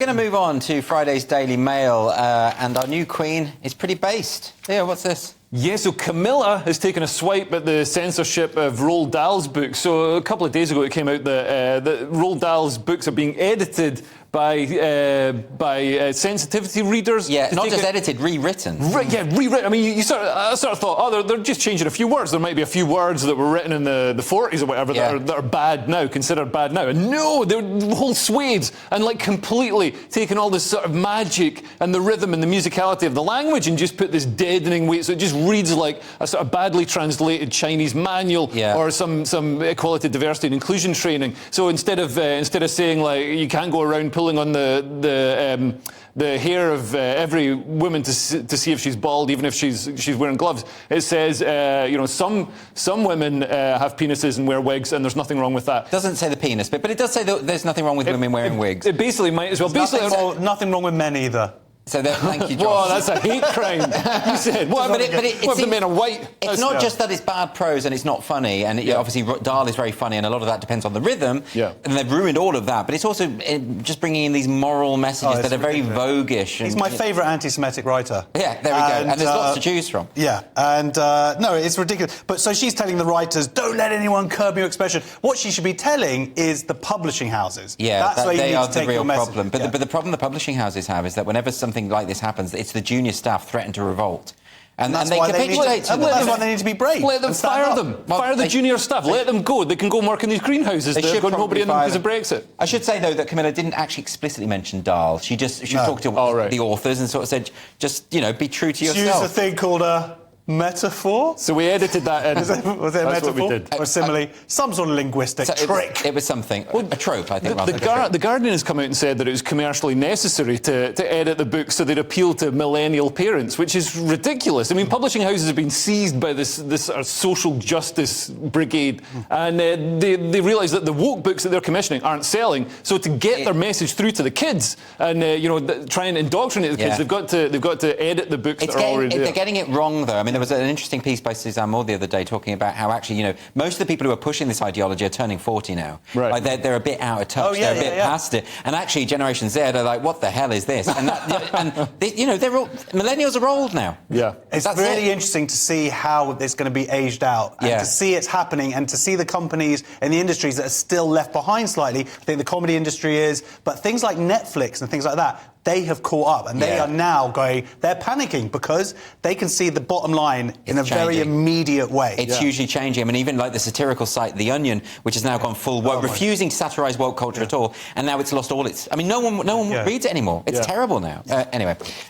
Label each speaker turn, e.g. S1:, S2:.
S1: We're going to move on to Friday's Daily Mail, and our new queen is pretty based. Yeah, what's this?
S2: Yeah, so Camilla has taken a swipe at the censorship of Roald Dahl's books. So a couple of days ago it came out that Roald Dahl's books are being edited by sensitivity readers.
S1: Yeah, not just edited, rewritten.
S2: Rewritten. I mean, I sort of thought, oh, they're just changing a few words. There might be a few words that were written in the 40s or whatever that are bad now, considered bad now. And no, they're whole swathes and like completely taken all this sort of magic and the rhythm and the musicality of the language and just put this deadening weight. So it just reads like a sort of badly translated Chinese manual or some equality, diversity and inclusion training. So instead of saying like you can't go around pulling on the hair of every woman to see if she's bald, even if she's wearing gloves, it says some women have penises and wear wigs, and there's nothing wrong with that.
S1: Doesn't say the penis bit, but it does say that there's nothing wrong with women wearing wigs.
S2: It basically might as well.
S3: Nothing wrong with men either.
S1: So thank you, Josh.
S2: Whoa, that's a hate crime. You said. What if the men are white?
S1: It's not just that it's bad prose and it's not funny, and obviously Dahl is very funny, and a lot of that depends on the rhythm. Yeah. And they've ruined all of that. But it's also just bringing in these moral messages that are very voguish.
S3: He's my favourite anti-Semitic writer.
S1: Yeah, there we go. And there's lots to choose from.
S3: Yeah, and no, it's ridiculous. But so she's telling the writers, don't let anyone curb your expression. What she should be telling is the publishing houses.
S1: Yeah,
S3: that's where you
S1: they
S3: need
S1: are
S3: to take
S1: the real
S3: your
S1: problem. But the problem the publishing houses have is that whenever something like this happens, it's the junior staff threaten to revolt. And they capitulate to them.
S3: That's why they need to be brave.
S2: Let them fire them. Fire the junior staff. Let them go. They can go work in these greenhouses. They've got nobody in them because of Brexit.
S1: I should say, though, that Camilla didn't actually explicitly mention Dahl. She talked to the authors and sort of said, just, be true to yourself.
S3: She used a thing called a metaphor.
S2: So we edited that in.
S3: Was it a metaphor?
S2: What we did.
S3: Or simile? Some sort of linguistic trick.
S1: It was something. A trope, I think.
S2: The Guardian has come out and said that it was commercially necessary to edit the book so they'd appeal to millennial parents, which is ridiculous. I mean, publishing houses have been seized by this sort of social justice brigade, and they realise that the woke books that they're commissioning aren't selling. So to get their message through to the kids and try and indoctrinate the kids, they've got to edit the books that are already there.
S1: They're getting it wrong, though. I mean, there was an interesting piece by Suzanne Moore the other day talking about how actually, most of the people who are pushing this ideology are turning 40 now. Right. Like they're a bit out of touch. They're a bit past it. And actually, Generation Z are like, what the hell is this? And they're all, millennials are old now.
S3: Yeah. It's really interesting to see how it's going to be aged out and to see it's happening and to see the companies and the industries that are still left behind slightly. I think the comedy industry is, but things like Netflix and things like that, they have caught up and they are now they're panicking because they can see the bottom line in a very immediate way.
S1: It's hugely changing. I mean, even like the satirical site The Onion, which has now gone full woke, refusing to satirise woke culture at all, and now it's lost all its... I mean, no one reads it anymore. It's terrible now. Anyway.